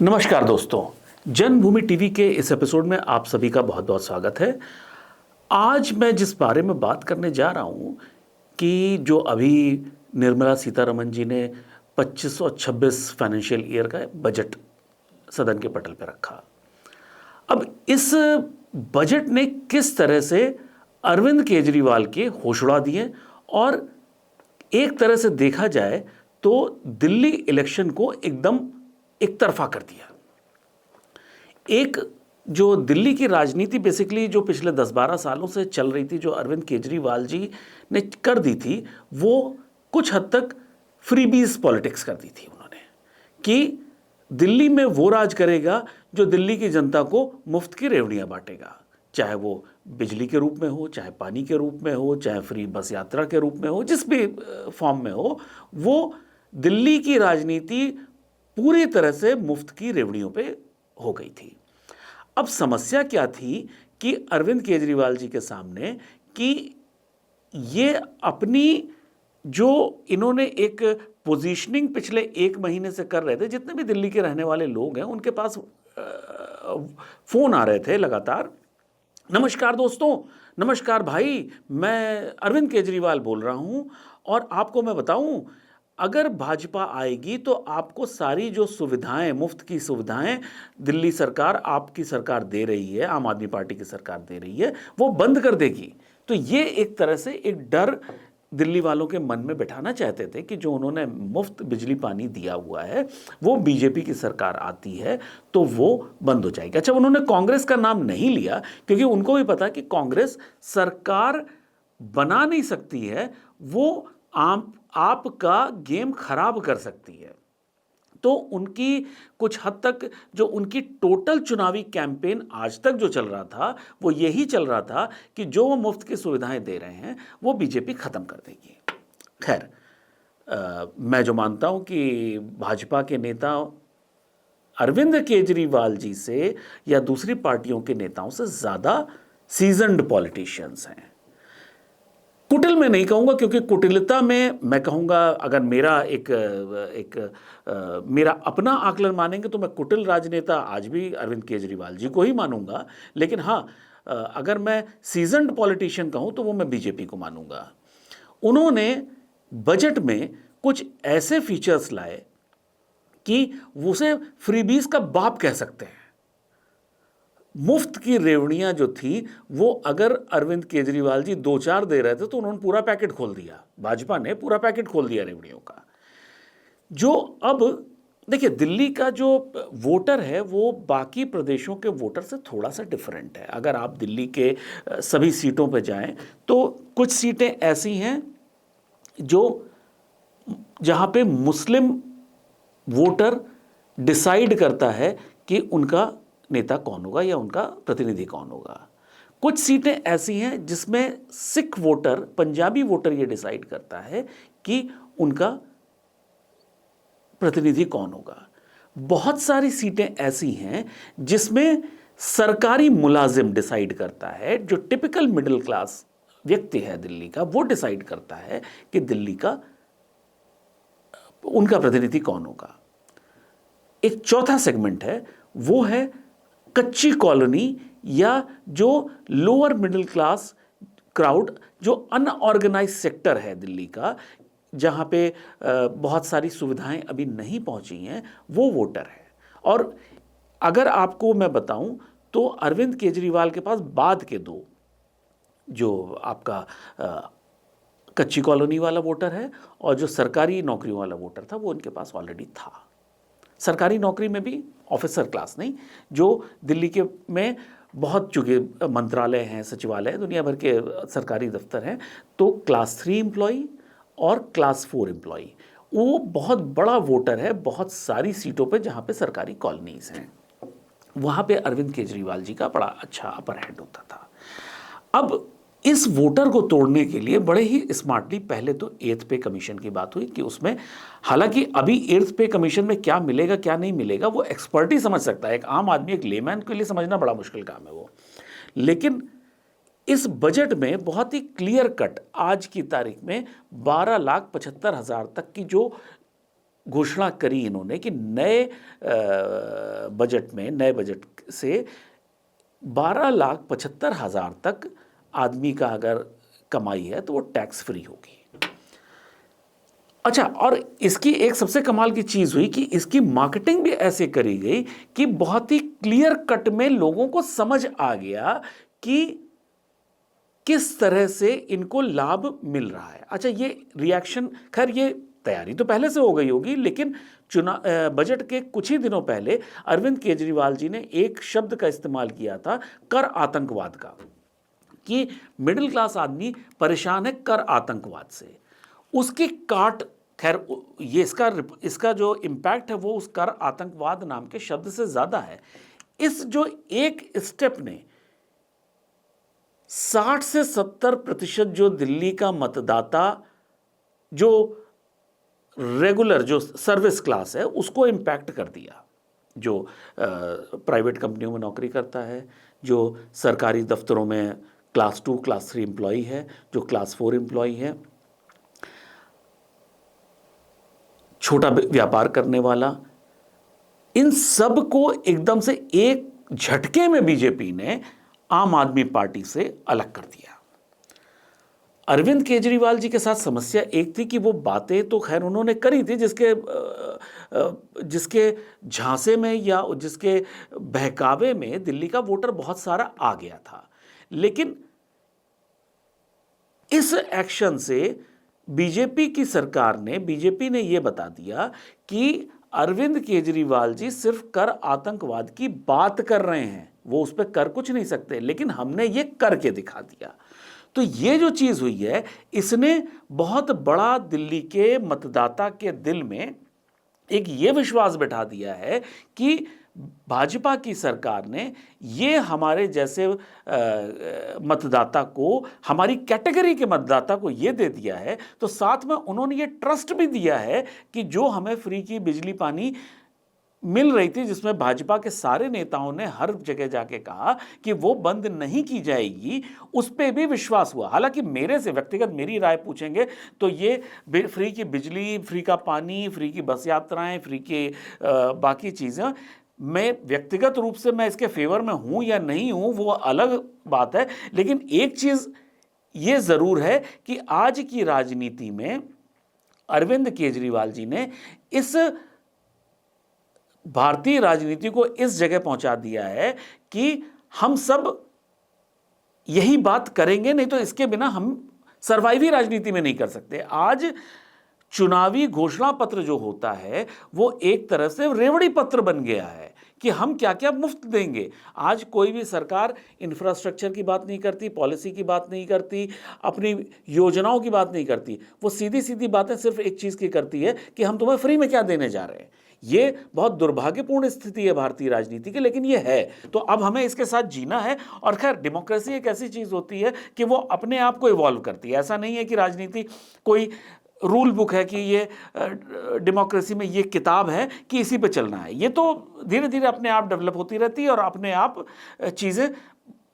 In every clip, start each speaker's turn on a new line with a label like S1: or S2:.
S1: नमस्कार दोस्तों, जन्मभूमि टीवी के इस एपिसोड में आप सभी का बहुत बहुत स्वागत है। आज मैं जिस बारे में बात करने जा रहा हूं कि जो अभी निर्मला सीतारमण जी ने 25 और 26 फाइनेंशियल ईयर का बजट सदन के पटल पर रखा। अब इस बजट ने किस तरह से अरविंद केजरीवाल के होश उड़ा दिए और एक तरह से देखा जाए तो दिल्ली इलेक्शन को एकदम एक तरफा कर दिया। एक जो दिल्ली की राजनीति बेसिकली जो पिछले 10-12 सालों से चल रही थी, जो अरविंद केजरीवाल जी ने कर दी थी, वो कुछ हद तक फ्रीबीज पॉलिटिक्स कर दी थी उन्होंने कि दिल्ली में वो राज करेगा जो दिल्ली की जनता को मुफ्त की रेवड़ियां बांटेगा, चाहे वो बिजली के रूप में हो, चाहे पानी के रूप में हो, चाहे फ्री बस यात्रा के रूप में हो, जिस भी फॉर्म में हो। वो दिल्ली की राजनीति पूरी तरह से मुफ्त की रेवड़ियों पे हो गई थी। अब समस्या क्या थी कि अरविंद केजरीवाल जी के सामने कि ये अपनी जो इन्होंने एक पोजीशनिंग पिछले 1 महीने से कर रहे थे, जितने भी दिल्ली के रहने वाले लोग हैं उनके पास फोन आ रहे थे लगातार, नमस्कार दोस्तों, नमस्कार भाई, मैं अरविंद केजरीवाल बोल रहा हूं और आपको मैं बताऊं, अगर भाजपा आएगी तो आपको सारी जो सुविधाएं, मुफ्त की सुविधाएं दिल्ली सरकार, आपकी सरकार दे रही है, आम आदमी पार्टी की सरकार दे रही है, वो बंद कर देगी। तो ये एक तरह से एक डर दिल्ली वालों के मन में बैठाना चाहते थे कि जो उन्होंने मुफ्त बिजली पानी दिया हुआ है वो बीजेपी की सरकार आती है तो वो बंद हो जाएगी। अच्छा, उन्होंने कांग्रेस का नाम नहीं लिया क्योंकि उनको भी पता कि कांग्रेस सरकार बना नहीं सकती है, वो आपका गेम खराब कर सकती है। तो उनकी कुछ हद तक जो उनकी टोटल चुनावी कैंपेन आज तक जो चल रहा था वो यही चल रहा था कि जो वो मुफ्त की सुविधाएं दे रहे हैं वो बीजेपी खत्म कर देगी। खैर, मैं जो मानता हूं कि भाजपा के नेता अरविंद केजरीवाल जी से या दूसरी पार्टियों के नेताओं से ज्यादा सीजन्ड पॉलिटिशियंस हैं। कुटिल मैं नहीं कहूंगा, क्योंकि कुटिलता में मैं कहूंगा, अगर मेरा अपना आकलन मानेंगे तो मैं कुटिल राजनेता आज भी अरविंद केजरीवाल जी को ही मानूंगा। लेकिन हाँ, अगर मैं सीजन्ड पॉलिटिशियन कहूं तो वो मैं बीजेपी को मानूंगा। उन्होंने बजट में कुछ ऐसे फीचर्स लाए कि उसे फ्रीबीज का बाप कह सकते हैं। मुफ्त की रेवड़ियां जो थी वो अगर अरविंद केजरीवाल जी 2-4 दे रहे थे तो उन्होंने पूरा पैकेट खोल दिया, भाजपा ने पूरा पैकेट खोल दिया रेवड़ियों का। जो अब देखिए, दिल्ली का जो वोटर है वो बाकी प्रदेशों के वोटर से थोड़ा सा डिफरेंट है। अगर आप दिल्ली के सभी सीटों पर जाएं तो कुछ सीटें ऐसी हैं जो जहां पे मुस्लिम वोटर डिसाइड करता है कि उनका नेता कौन होगा या उनका प्रतिनिधि कौन होगा। कुछ सीटें ऐसी हैं जिसमें सिख वोटर, पंजाबी वोटर ये डिसाइड करता है कि उनका प्रतिनिधि कौन होगा। बहुत सारी सीटें ऐसी हैं जिसमें सरकारी मुलाजिम डिसाइड करता है, जो टिपिकल मिडिल क्लास व्यक्ति है दिल्ली का, वो डिसाइड करता है कि दिल्ली का उनका प्रतिनिधि कौन होगा। एक चौथा सेगमेंट है, वो है कच्ची कॉलोनी या जो लोअर मिडिल क्लास क्राउड, जो अनऑर्गेनाइज सेक्टर है दिल्ली का, जहां पे बहुत सारी सुविधाएं अभी नहीं पहुंची हैं, वो वोटर है। और अगर आपको मैं बताऊं तो अरविंद केजरीवाल के पास बाद के दो, जो आपका कच्ची कॉलोनी वाला वोटर है और जो सरकारी नौकरियों वाला वोटर था, वो उनके पास ऑलरेडी था। सरकारी नौकरी में भी ऑफिसर क्लास नहीं, जो दिल्ली के में बहुत चुके मंत्रालय हैं, सचिवालय, दुनिया भर के सरकारी दफ्तर हैं, तो क्लास 3 एम्प्लॉई और क्लास 4 एम्प्लॉई, वो बहुत बड़ा वोटर है बहुत सारी सीटों पे जहाँ पे सरकारी कॉलोनीज हैं। वहाँ पे अरविंद केजरीवाल जी का बड़ा अच्छा अपर हैंड होता था। अब इस वोटर को तोड़ने के लिए बड़े ही स्मार्टली पहले तो 8th पे कमीशन की बात हुई कि उसमें, हालांकि अभी 8th पे कमीशन में क्या मिलेगा क्या नहीं मिलेगा वो एक्सपर्ट ही समझ सकता है, एक आम आदमी, एक लेमैन के लिए समझना बड़ा मुश्किल काम है वो। लेकिन इस बजट में बहुत ही क्लियर कट आज की तारीख में 12,75,000 तक की जो घोषणा करी इन्होंने कि नए बजट में, नए बजट से 12,75,000 तक आदमी का अगर कमाई है तो वो टैक्स फ्री होगी। अच्छा, और इसकी एक सबसे कमाल की चीज हुई कि इसकी मार्केटिंग भी ऐसे करी गई कि बहुत ही क्लियर कट में लोगों को समझ आ गया कि किस तरह से इनको लाभ मिल रहा है। अच्छा, ये रिएक्शन, खैर ये तैयारी तो पहले से हो गई होगी, लेकिन बजट के कुछ ही दिनों पहले अरविंद केजरीवाल जी ने एक शब्द का इस्तेमाल किया था, कर आतंकवाद का, कि मिडिल क्लास आदमी परेशान है कर आतंकवाद से। उसकी काट, खैर ये इसका जो इम्पैक्ट है वो उस कर आतंकवाद नाम के शब्द से ज्यादा है। इस जो एक स्टेप ने 60 से 70% जो दिल्ली का मतदाता, जो रेगुलर, जो सर्विस क्लास है, उसको इम्पैक्ट कर दिया। जो प्राइवेट कंपनियों में नौकरी करता है, जो सरकारी दफ्तरों में क्लास 2 क्लास 3 एम्प्लॉई है, जो क्लास 4 एम्प्लॉई है, छोटा व्यापार करने वाला, इन सब को एकदम से एक झटके में बीजेपी ने आम आदमी पार्टी से अलग कर दिया। अरविंद केजरीवाल जी के साथ समस्या एक थी कि वो बातें तो खैर उन्होंने करी थी जिसके झांसे में या जिसके बहकावे में दिल्ली का वोटर बहुत सारा आ गया था, लेकिन इस एक्शन से बीजेपी ने यह बता दिया कि अरविंद केजरीवाल जी सिर्फ कर आतंकवाद की बात कर रहे हैं, वो उस पर कर कुछ नहीं सकते, लेकिन हमने ये करके दिखा दिया। तो ये जो चीज हुई है, इसने बहुत बड़ा दिल्ली के मतदाता के दिल में एक ये विश्वास बैठा दिया है कि भाजपा की सरकार ने ये हमारे जैसे मतदाता को, हमारी कैटेगरी के मतदाता को ये दे दिया है, तो साथ में उन्होंने ये ट्रस्ट भी दिया है कि जो हमें फ्री की बिजली पानी मिल रही थी, जिसमें भाजपा के सारे नेताओं ने हर जगह जाके कहा कि वो बंद नहीं की जाएगी, उस पर भी विश्वास हुआ। हालांकि मेरे से व्यक्तिगत मेरी राय पूछेंगे तो ये फ्री की बिजली, फ्री का पानी, फ्री की बस यात्राएं, फ्री की बाकी चीज़ें, मैं व्यक्तिगत रूप से मैं इसके फेवर में हूं या नहीं हूं वो अलग बात है, लेकिन एक चीज ये जरूर है कि आज की राजनीति में अरविंद केजरीवाल जी ने इस भारतीय राजनीति को इस जगह पहुंचा दिया है कि हम सब यही बात करेंगे, नहीं तो इसके बिना हम सर्वाइव ही राजनीति में नहीं कर सकते। आज चुनावी घोषणा पत्र जो होता है वो एक तरह से रेवड़ी पत्र बन गया है कि हम क्या क्या मुफ्त देंगे। आज कोई भी सरकार इंफ्रास्ट्रक्चर की बात नहीं करती, पॉलिसी की बात नहीं करती, अपनी योजनाओं की बात नहीं करती, वो सीधी सीधी बातें सिर्फ एक चीज़ की करती है कि हम तुम्हें फ्री में क्या देने जा रहे हैं। ये बहुत दुर्भाग्यपूर्ण स्थिति है भारतीय राजनीति की, लेकिन ये है, तो अब हमें इसके साथ जीना है। और खैर, डेमोक्रेसी एक ऐसी चीज़ होती है कि वो अपने आप को इवॉल्व करती है। ऐसा नहीं है कि राजनीति कोई रूल बुक है कि ये डेमोक्रेसी में ये किताब है कि इसी पे चलना है। ये तो धीरे धीरे अपने आप डेवलप होती रहती है और अपने आप चीज़ें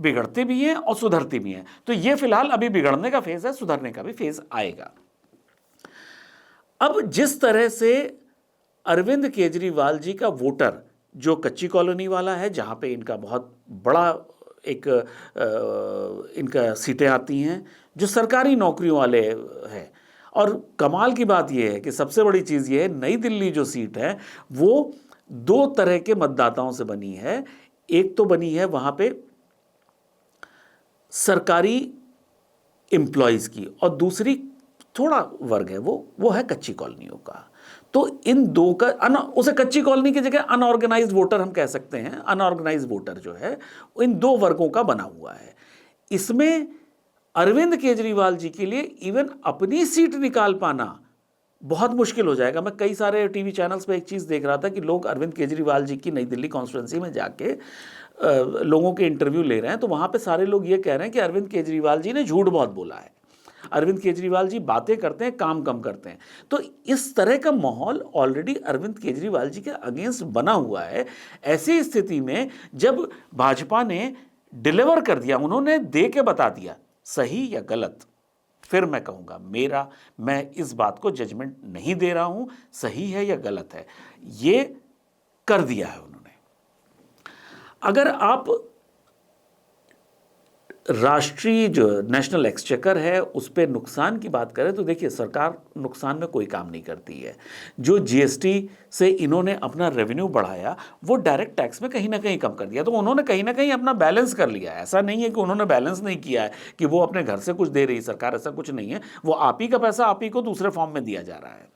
S1: बिगड़ती भी हैं और सुधरती भी हैं। तो ये फिलहाल अभी बिगड़ने का फेज़ है, सुधरने का भी फेज़ आएगा। अब जिस तरह से अरविंद केजरीवाल जी का वोटर जो कच्ची कॉलोनी वाला है, जहाँ पे इनका बहुत बड़ा एक इनका सीटें आती हैं, जो सरकारी नौकरियों वाले हैं, और कमाल की बात यह है कि सबसे बड़ी चीज़ यह है, नई दिल्ली जो सीट है वो दो तरह के मतदाताओं से बनी है। एक तो बनी है वहाँ पे सरकारी एम्प्लॉयज़ की, और दूसरी थोड़ा वर्ग है वो है कच्ची कॉलोनियों का। तो इन दो का उसे कच्ची कॉलोनी की जगह अनऑर्गेनाइज्ड वोटर हम कह सकते हैं। अनऑर्गेनाइज्ड वोटर जो है इन दो वर्गों का बना हुआ है। इसमें अरविंद केजरीवाल जी के लिए इवन अपनी सीट निकाल पाना बहुत मुश्किल हो जाएगा। मैं कई सारे टीवी चैनल्स पे एक चीज़ देख रहा था कि लोग अरविंद केजरीवाल जी की नई दिल्ली कॉन्स्टिट्यूंसी में जाके लोगों के इंटरव्यू ले रहे हैं, तो वहाँ पे सारे लोग ये कह रहे हैं कि अरविंद केजरीवाल जी ने झूठ बहुत बोला है, अरविंद केजरीवाल जी बातें करते हैं, काम कम करते हैं। तो इस तरह का माहौल ऑलरेडी अरविंद केजरीवाल जी के अगेंस्ट बना हुआ है। ऐसी स्थिति में जब भाजपा ने डिलीवर कर दिया, उन्होंने दे के बता दिया, सही या गलत, फिर मैं कहूँगा मैं इस बात को जजमेंट नहीं दे रहा हूँ सही है या गलत है, ये कर दिया है उन्होंने। अगर आप राष्ट्रीय जो नेशनल एक्सचेकर है उस पे नुकसान की बात करें तो देखिए सरकार नुकसान में कोई काम नहीं करती है। जो जीएसटी से इन्होंने अपना रेवेन्यू बढ़ाया वो डायरेक्ट टैक्स में कहीं ना कहीं कम कर दिया, तो उन्होंने कहीं ना कहीं अपना बैलेंस कर लिया। ऐसा नहीं है कि उन्होंने बैलेंस नहीं किया है कि वो अपने घर से कुछ दे रही सरकार, ऐसा कुछ नहीं है। वो आप ही का पैसा आप ही को दूसरे फॉर्म में दिया जा रहा है।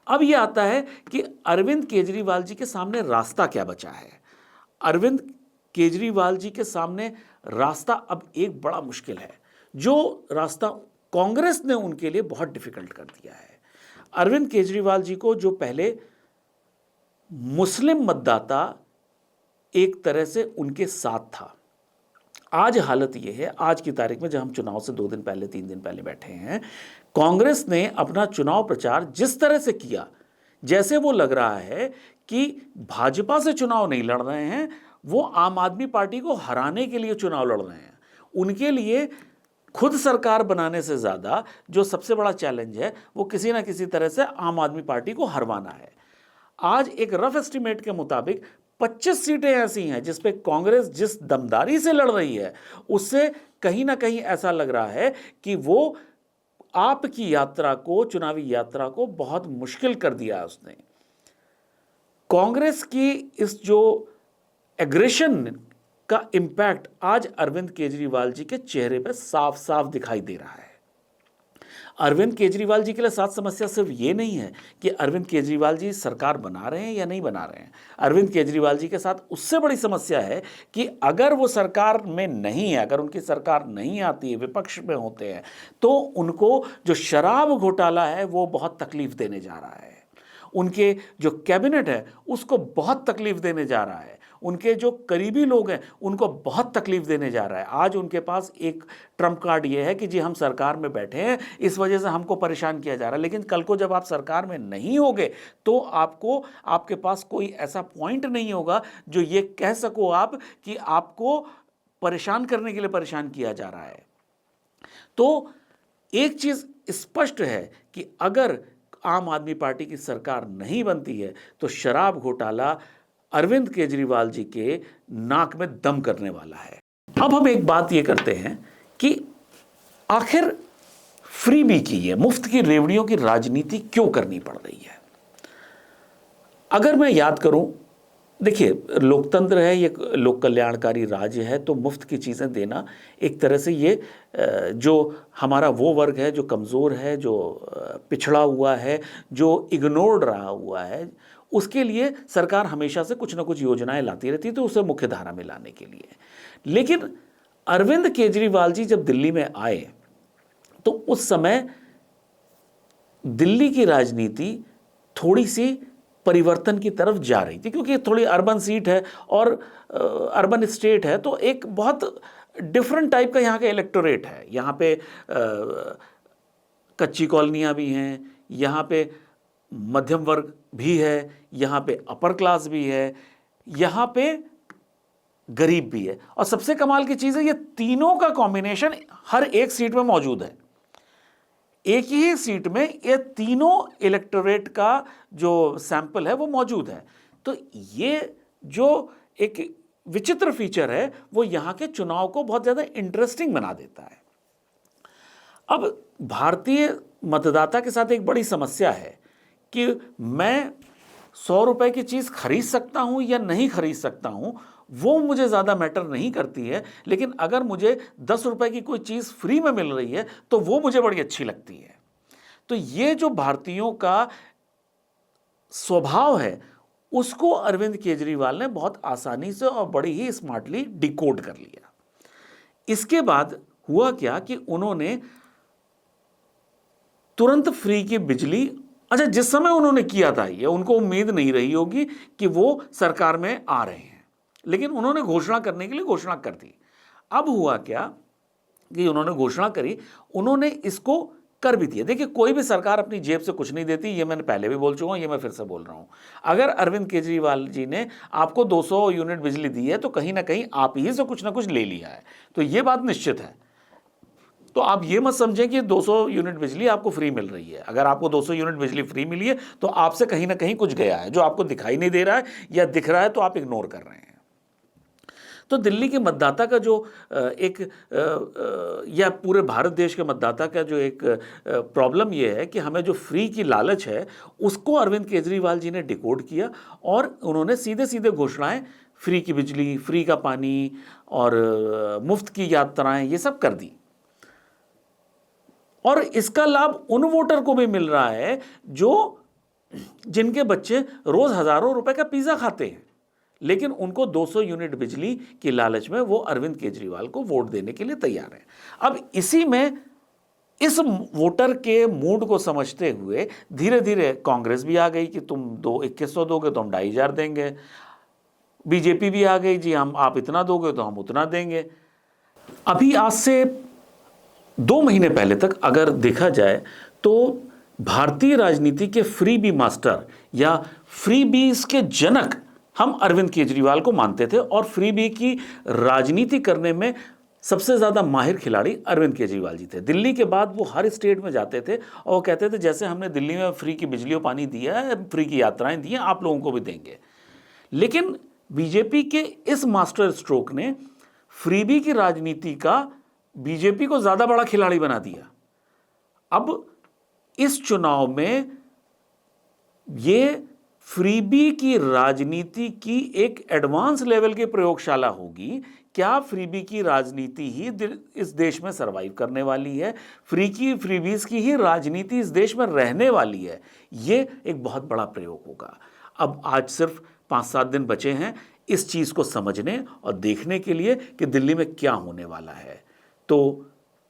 S1: अब ये आता है कि अरविंद केजरीवाल जी के सामने रास्ता क्या बचा है। अरविंद केजरीवाल जी के सामने रास्ता अब एक बड़ा मुश्किल है, जो रास्ता कांग्रेस ने उनके लिए बहुत डिफिकल्ट कर दिया है। अरविंद केजरीवाल जी को जो पहले मुस्लिम मतदाता एक तरह से उनके साथ था, आज हालत यह है, आज की तारीख में जब हम चुनाव से 2 दिन पहले 3 दिन पहले बैठे हैं, कांग्रेस ने अपना चुनाव प्रचार जिस तरह से किया, जैसे वो लग रहा है कि भाजपा से चुनाव नहीं लड़ रहे हैं, वो आम आदमी पार्टी को हराने के लिए चुनाव लड़ रहे हैं। उनके लिए खुद सरकार बनाने से ज़्यादा जो सबसे बड़ा चैलेंज है वो किसी ना किसी तरह से आम आदमी पार्टी को हरवाना है। आज एक रफ एस्टीमेट के मुताबिक 25 सीटें ऐसी हैं जिस पे कांग्रेस जिस दमदारी से लड़ रही है उससे कहीं ना कहीं ऐसा लग रहा है कि वो आपकी यात्रा को, चुनावी यात्रा को बहुत मुश्किल कर दिया है उसने। कांग्रेस की इस जो एग्रेशन का इंपैक्ट आज अरविंद केजरीवाल जी के चेहरे पर साफ साफ दिखाई दे रहा है। अरविंद केजरीवाल जी के लिए साथ समस्या सिर्फ ये नहीं है कि अरविंद केजरीवाल जी सरकार बना रहे हैं या नहीं बना रहे हैं। अरविंद केजरीवाल जी के साथ उससे बड़ी समस्या है कि अगर वो सरकार में नहीं है, अगर उनकी सरकार नहीं आती है, विपक्ष में होते हैं, तो उनको जो शराब घोटाला है वो बहुत तकलीफ देने जा रहा है। उनके जो कैबिनेट है उसको बहुत तकलीफ देने जा रहा है। उनके जो करीबी लोग हैं उनको बहुत तकलीफ देने जा रहा है। आज उनके पास एक ट्रम्प कार्ड ये है कि जी हम सरकार में बैठे हैं, इस वजह से हमको परेशान किया जा रहा है। लेकिन कल को जब आप सरकार में नहीं होगे तो आपके पास कोई ऐसा पॉइंट नहीं होगा जो ये कह सको आप कि आपको परेशान करने के लिए परेशान किया जा रहा है। तो एक चीज़ स्पष्ट है कि अगर आम आदमी पार्टी की सरकार नहीं बनती है तो शराब घोटाला अरविंद केजरीवाल जी के नाक में दम करने वाला है। अब हम एक बात ये करते हैं कि आखिर फ्रीबी की ये मुफ्त की रेवड़ियों की राजनीति क्यों करनी पड़ रही है। अगर मैं याद करूं, देखिए लोकतंत्र है, ये लोक कल्याणकारी राज्य है, तो मुफ्त की चीज़ें देना एक तरह से ये जो हमारा वो वर्ग है जो कमज़ोर है, जो पिछड़ा हुआ है, जो इग्नोर्ड रहा हुआ है, उसके लिए सरकार हमेशा से कुछ ना कुछ योजनाएं लाती रहती है, तो उसे मुख्य धारा में लाने के लिए। लेकिन अरविंद केजरीवाल जी जब दिल्ली में आए तो उस समय दिल्ली की राजनीति थोड़ी सी परिवर्तन की तरफ जा रही थी, क्योंकि थोड़ी अर्बन सीट है और अर्बन स्टेट है, तो एक बहुत डिफरेंट टाइप का यहाँ का इलेक्टोरेट है। यहाँ पे कच्ची कॉलोनियाँ भी हैं, यहाँ पे मध्यम वर्ग भी है, यहाँ पे अपर क्लास भी है, यहाँ पे गरीब भी है, और सबसे कमाल की चीज़ है ये तीनों का कॉम्बिनेशन हर एक सीट में मौजूद है। एक ही सीट में ये तीनों इलेक्टोरेट का जो सैंपल है वो मौजूद है। तो ये जो एक विचित्र फीचर है वो यहाँ के चुनाव को बहुत ज़्यादा इंटरेस्टिंग बना देता है। अब भारतीय मतदाता के साथ एक बड़ी समस्या है कि मैं 100 रुपए की चीज़ खरीद सकता हूँ या नहीं खरीद सकता हूँ, वो मुझे ज़्यादा मैटर नहीं करती है। लेकिन अगर मुझे 10 रुपए की कोई चीज़ फ्री में मिल रही है तो वो मुझे बड़ी अच्छी लगती है। तो ये जो भारतीयों का स्वभाव है उसको अरविंद केजरीवाल ने बहुत आसानी से और बड़ी ही स्मार्टली डिकोड कर लिया। इसके बाद हुआ क्या कि उन्होंने तुरंत फ्री की बिजली, अच्छा जिस समय उन्होंने किया था ये उनको उम्मीद नहीं रही होगी कि वो सरकार में आ रहे हैं, लेकिन उन्होंने घोषणा करने के लिए घोषणा कर दी। अब हुआ क्या कि उन्होंने घोषणा करी, उन्होंने इसको कर भी दिया। देखिए कोई भी सरकार अपनी जेब से कुछ नहीं देती, ये मैंने पहले भी बोल चुका हूँ, ये मैं फिर से बोल रहा हूँ। अगर अरविंद केजरीवाल जी ने आपको 200 यूनिट बिजली दी है तो कहीं ना कहीं आप ही से कुछ ना कुछ ले लिया है, तो ये बात निश्चित है। तो आप ये मत समझें कि 200 यूनिट बिजली आपको फ्री मिल रही है। अगर आपको 200 यूनिट बिजली फ्री मिली है तो आपसे कहीं ना कहीं कुछ गया है, जो आपको दिखाई नहीं दे रहा है या दिख रहा है तो आप इग्नोर कर रहे हैं। तो दिल्ली के मतदाता का जो या पूरे भारत देश के मतदाता का जो एक प्रॉब्लम ये है कि हमें जो फ्री की लालच है उसको अरविंद केजरीवाल जी ने डिकोड किया और उन्होंने सीधे सीधे घोषणाएं, फ्री की बिजली, फ्री का पानी और मुफ्त की यात्राएं, ये सब कर दी। और इसका लाभ उन वोटर को भी मिल रहा है जिनके बच्चे रोज हजारों रुपए का पिज्जा खाते हैं, लेकिन उनको 200 यूनिट बिजली की लालच में वो अरविंद केजरीवाल को वोट देने के लिए तैयार हैं। अब इसी में इस वोटर के मूड को समझते हुए धीरे धीरे कांग्रेस भी आ गई कि तुम 2100 दोगे तो हम 2500 देंगे। बीजेपी भी आ गई, जी हम आप इतना दोगे तो हम उतना देंगे। अभी आज से 2 महीने पहले तक अगर देखा जाए तो भारतीय राजनीति के फ्री बी मास्टर या फ्री बीज के जनक हम अरविंद केजरीवाल को मानते थे और फ्री बी की राजनीति करने में सबसे ज़्यादा माहिर खिलाड़ी अरविंद केजरीवाल जी थे। दिल्ली के बाद वो हर स्टेट में जाते थे और वो कहते थे जैसे हमने दिल्ली में फ्री की बिजली और पानी दिया है, फ्री की यात्राएं दी हैं, आप लोगों को भी देंगे। लेकिन बीजेपी के इस मास्टर स्ट्रोक ने फ्री बी की राजनीति का बीजेपी को ज़्यादा बड़ा खिलाड़ी बना दिया। अब इस चुनाव में ये फ्रीबी की राजनीति की एक एडवांस लेवल की प्रयोगशाला होगी। क्या फ्रीबी की राजनीति ही इस देश में सरवाइव करने वाली है? फ्रीबीज की ही राजनीति इस देश में रहने वाली है? ये एक बहुत बड़ा प्रयोग होगा। अब आज सिर्फ 5-7 दिन बचे हैं इस चीज़ को समझने और देखने के लिए कि दिल्ली में क्या होने वाला है। तो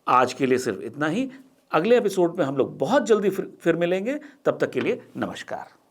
S1: आज के लिए सिर्फ इतना ही। अगले एपिसोड में हम लोग बहुत जल्दी फिर मिलेंगे। तब तक के लिए नमस्कार।